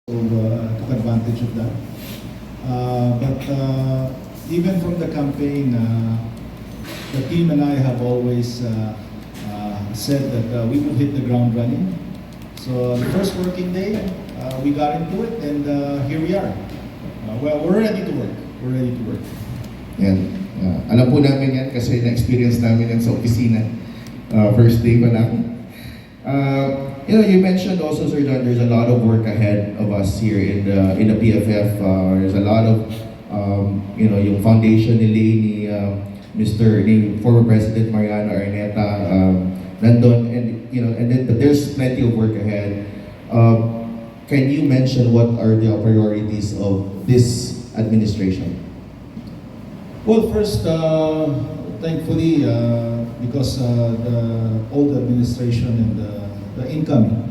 took advantage of that. But even from the campaign, the team and I have always said that we would hit the ground running. So the first working day, we got into it, and here we are. Well, we're ready to work. We're ready to work. Yan. Alam po namin yan kasi na-experience namin yan sa opisina. First day pa lang. You mentioned also, Sir John, there's a lot of work ahead of us here in the PFF. There's a lot of, yung foundation ni former President Mariano Arneta, nandun, and then but there's plenty of work ahead. Can you mention what are the priorities of this administration? Well, first, thankfully, because the old administration and the incoming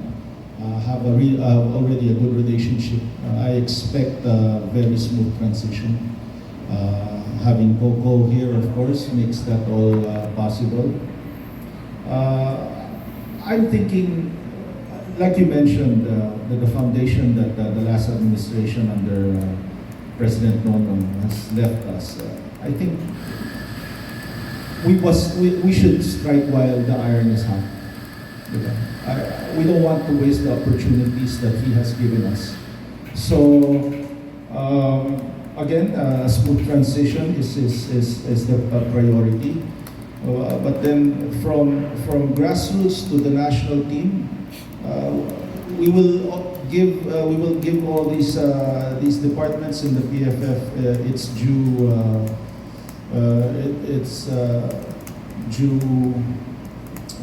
have already a good relationship, I expect a very smooth transition. Having Coco here, of course, makes that all possible. I'm thinking, like you mentioned, the foundation that the last administration under President Nono has left us. I think we should strike while the iron is hot. We don't want to waste the opportunities that he has given us. So again, a smooth transition is the priority. But then from grassroots to the national team, we will give all these departments in the PFF its due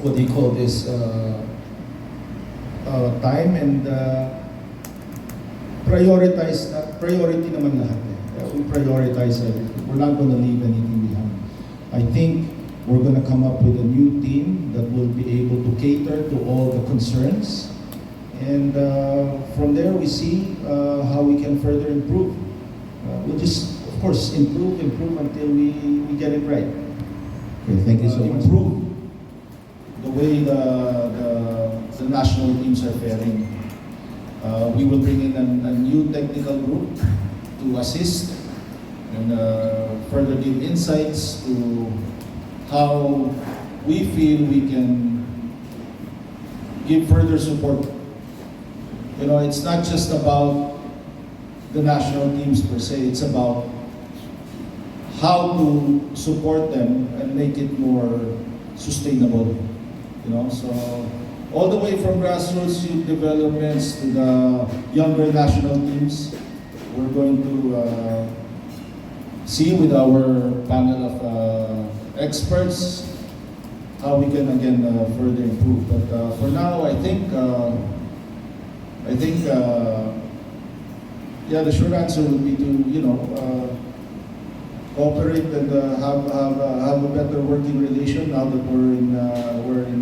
what do you call this time, and priority naman lahat. We prioritize everything. We're not going to leave anything behind. I think we're going to come up with a new team that will be able to cater to all the concerns, and from there we see how we can further improve. We'll just, of course, improve until we get it right. Okay, thank you so much. Improve the way the national teams are faring. We will bring in a new technical group to assist and further give insights to how we feel we can give further support. It's not just about the national teams per se, it's about how to support them and make it more sustainable. So all the way from grassroots youth developments to the younger national teams, we're going to see with our panel of experts how we can again further improve. But for now, I think the short answer would be to cooperate and have a better working relation now that we're in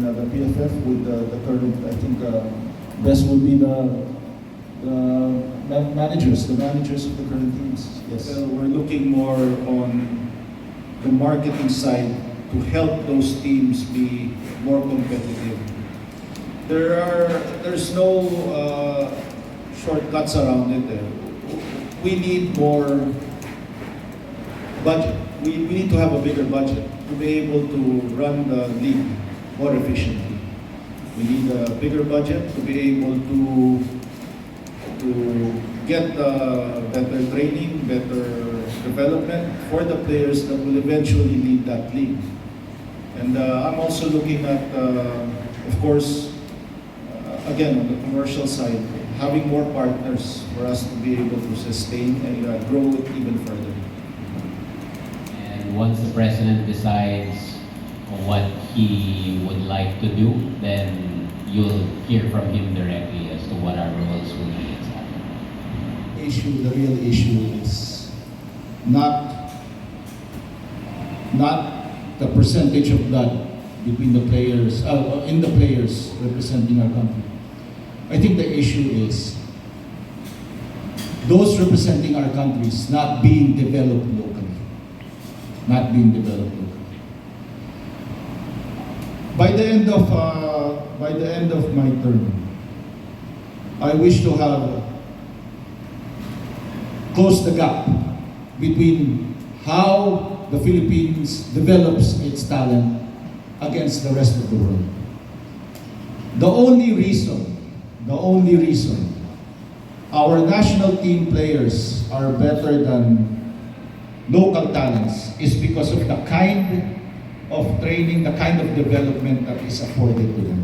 the PFF with the current. I think best would be the managers of the current teams. Yes, we're looking more on the marketing side to help those teams be more competitive. There's no shortcuts around it. We need more budget. We need to have a bigger budget to be able to run the league more efficiently. We need a bigger budget to be able to get better training, better development for the players that will eventually lead that league. And I'm also looking at, of course, again, on the commercial side, having more partners for us to be able to sustain and grow it even further. And once the president decides what he would like to do, then you'll hear from him directly as to what our roles will be. The real issue is not the percentage of blood between the players, in the players representing our country. I think the issue is those representing our countries not being developed locally. Not being developed locally. By the end of my term, I wish to have close the gap between how the Philippines develops its talent against the rest of the world. The only reason our national team players are better than local talents is because of the kind of training, the kind of development that is afforded to them,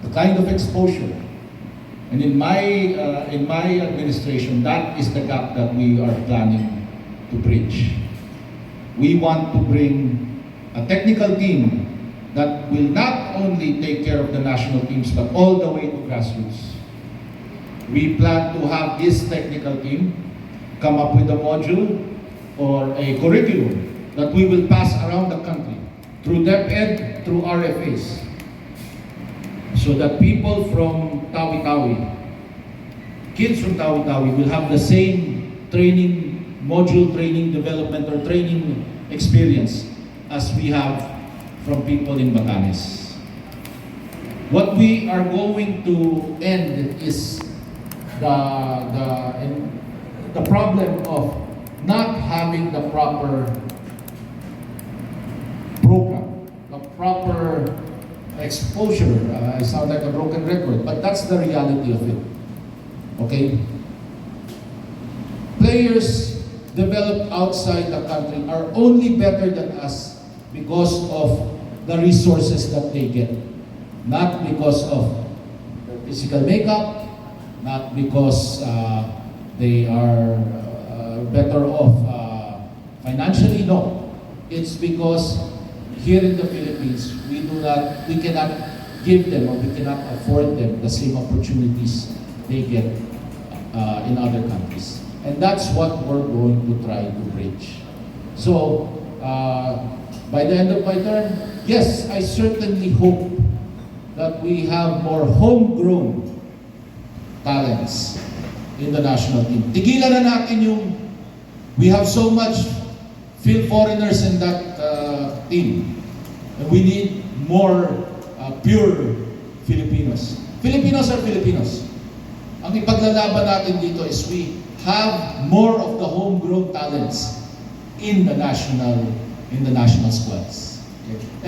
the kind of exposure. And in my administration, that is the gap that we are planning to bridge. We want to bring a technical team that will not only take care of the national teams, but all the way to grassroots. We plan to have this technical team come up with a module or a curriculum that we will pass around the country through DepEd, through RFAs, so that people from Tawi-Tawi, kids from Tawi-Tawi will have the same training, module training development or training experience as we have from people in Batanes. What we are going to end is the problem of not having the proper program, the proper exposure. I sound like a broken record, but that's the reality of it. Okay? Players developed outside the country are only better than us because of the resources that they get. Not because of their physical makeup, not because they are better off financially, no. It's because here in the Philippines, we cannot give them or we cannot afford them the same opportunities they get in other countries. And that's what we're going to try to bridge. So, by the end of my term, yes, I certainly hope that we have more homegrown talents in the national team. Tigilan na natin yung we have so much field foreigners in that team. And we need more pure Filipinos. Filipinos are Filipinos. Ang ipaglalaban natin dito is we have more of the homegrown talents in the national squads. Okay? And